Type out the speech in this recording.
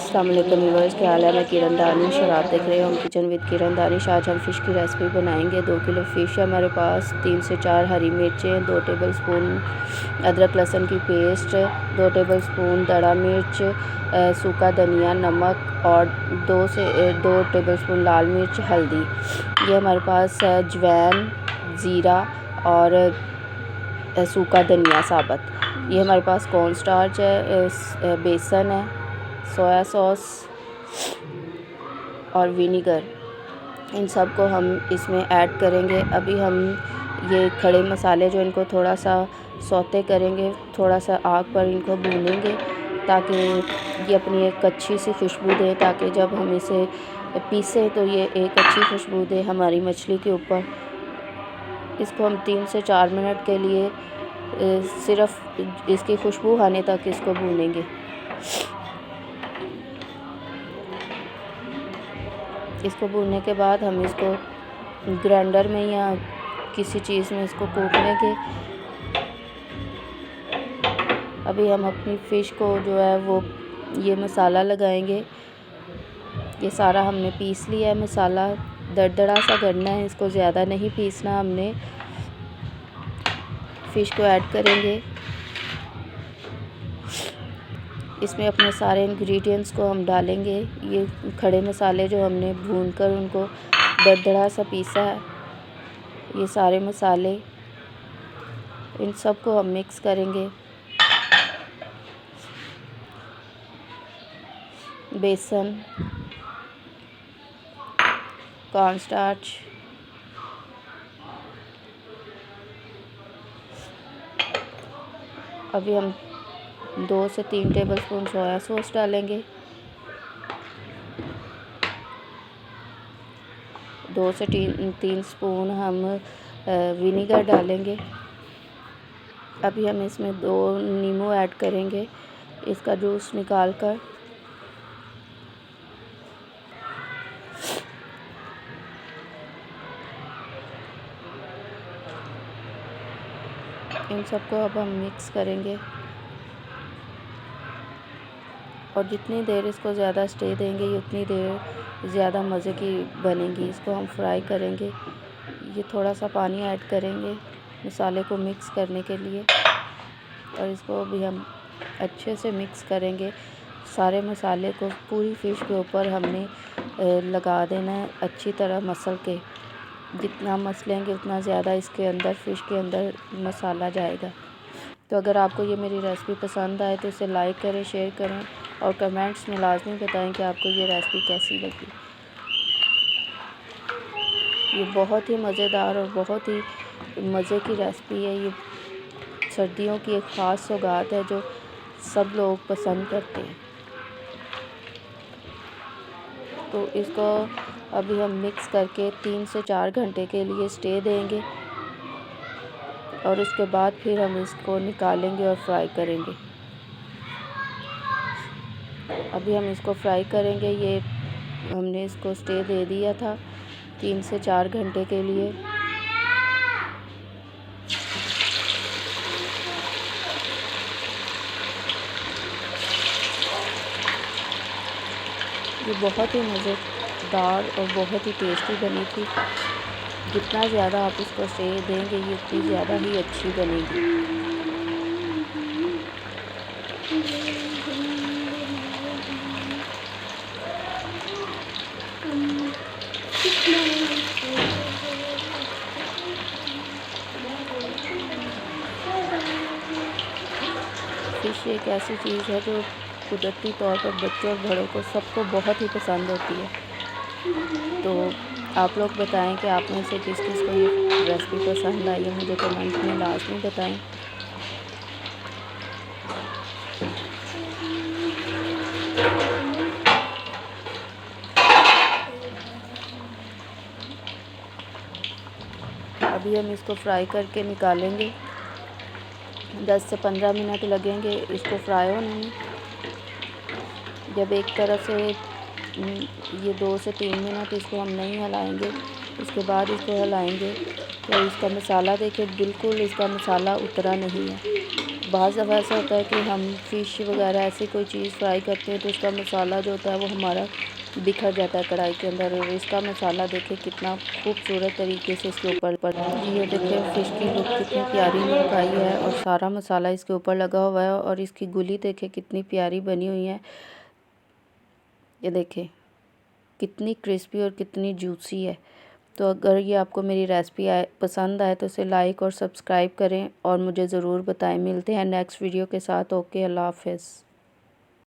अस्सलाम वालेकुम व्यूअर्स, क्या हाल है। मैं किरण दानिश और आप देख रहे हो हम किचन विद किरण दानिश। आज हम फ़िश की रेसिपी बनाएंगे। 2 किलो फ़िश है हमारे पास, 3 से 4 हरी मिर्चें, 2 टेबलस्पून अदरक लहसुन की पेस्ट, 2 टेबलस्पून दड़ा मिर्च, सूखा धनिया, नमक और 2 टेबलस्पून लाल मिर्च, हल्दी। ये हमारे पास है अजवाइन, ज़ीरा और सूखा धनिया साबुत। ये हमारे पास कॉर्न स्टार्च है, बेसन है, सोया सॉस और विनीगर। इन सब को हम इसमें ऐड करेंगे। अभी हम ये खड़े मसाले जो इनको थोड़ा सा सौते करेंगे, थोड़ा सा आग पर इनको भूनेंगे ताकि ये अपनी एक अच्छी सी खुशबू दे, ताकि जब हम इसे पीसें तो ये एक अच्छी खुशबू दे हमारी मछली के ऊपर। इसको हम 3 से 4 मिनट के लिए सिर्फ़ इसकी खुशबू आने तक इसको भूनेंगे। इसको भूनने के बाद हम इसको ग्राइंडर में या किसी चीज़ में इसको कूट लेंगे। अभी हम अपनी फ़िश को जो है वो ये मसाला लगाएंगे। ये सारा हमने पीस लिया है मसाला, दरदरा सा करना है इसको, ज़्यादा नहीं पीसना हमने। फ़िश को ऐड करेंगे, इसमें अपने सारे इंग्रेडिएंट्स को हम डालेंगे। ये खड़े मसाले जो हमने भूनकर उनको दरदरा सा पीसा है, ये सारे मसाले, इन सब को हम मिक्स करेंगे। बेसन, कॉर्न स्टार्च, अभी हम 2 से 3 टेबलस्पून सोया सॉस डालेंगे, 2 से 3 स्पून हम विनीगर डालेंगे। अभी हम इसमें 2 नींबू ऐड करेंगे, इसका जूस निकाल कर। इन सबको अब हम मिक्स करेंगे और जितनी देर इसको ज़्यादा स्टे देंगे उतनी देर ज़्यादा मज़े की बनेगी। इसको हम फ्राई करेंगे। ये थोड़ा सा पानी ऐड करेंगे मसाले को मिक्स करने के लिए और इसको भी हम अच्छे से मिक्स करेंगे। सारे मसाले को पूरी फ़िश के ऊपर हमने लगा देना है अच्छी तरह मसल के। जितना मसलेंगे उतना ज़्यादा इसके अंदर, फ़िश के अंदर मसाला जाएगा। तो अगर आपको ये मेरी रेसिपी पसंद आए तो इसे लाइक करें, शेयर करें और कमेंट्स में लाजमी बताएं कि आपको ये रेसिपी कैसी लगी। ये बहुत ही मज़ेदार और बहुत ही मज़े की रेसिपी है। ये सर्दियों की एक ख़ास सौगात है जो सब लोग पसंद करते हैं। तो इसको अभी हम मिक्स करके 3 से 4 घंटे के लिए स्टे देंगे और उसके बाद फिर हम इसको निकालेंगे और फ्राई करेंगे। अभी हम इसको फ्राई करेंगे। ये हमने इसको स्टे दे दिया था 3 से 4 घंटे के लिए। ये बहुत ही मज़ेदार और बहुत ही टेस्टी बनी थी। जितना ज़्यादा आप इसको स्टे देंगे ये उतनी ज़्यादा ही अच्छी बनेगी। फ़िश एक ऐसी चीज़ है जो कुदरती तौर पर बच्चों और बड़ों को सबको बहुत ही पसंद होती है। तो आप लोग बताएं कि आप में से किस किस को ये रेसिपी पसंद आई है, मुझे कमेंट में लाजमी बताएं। अभी हम इसको फ्राई करके निकालेंगे। 10 से 15 मिनट लगेंगे इसको फ्राई होने में। जब एक तरफ से ये 2 से 3 मिनट इसको हम नहीं हिलाएंगे, उसके बाद इसको हिलाएंगे तो इसका मसाला देखिए, बिल्कुल इसका मसाला उतरा नहीं है। बाज़ दफ़ा ऐसा होता है कि हम फ़िश वगैरह ऐसी कोई चीज़ फ्राई करते हैं तो उसका मसाला जो होता है वो हमारा बिखर जाता है कढ़ाई के अंदर। और इसका मसाला देखिए कितना खूबसूरत तरीके से इसके ऊपर ये देखिए फ़िश की लुक कितनी प्यारी लुक आई है और सारा मसाला इसके ऊपर लगा हुआ है। और इसकी गुली देखिए कितनी प्यारी बनी हुई है। ये देखिए कितनी क्रिस्पी और कितनी जूसी है। तो अगर ये आपको मेरी रेसिपी पसंद आए तो इसे लाइक और सब्सक्राइब करें और मुझे ज़रूर बताएं। मिलते हैं नेक्स्ट वीडियो के साथ। ओके, अल्लाह हाफ़िज़।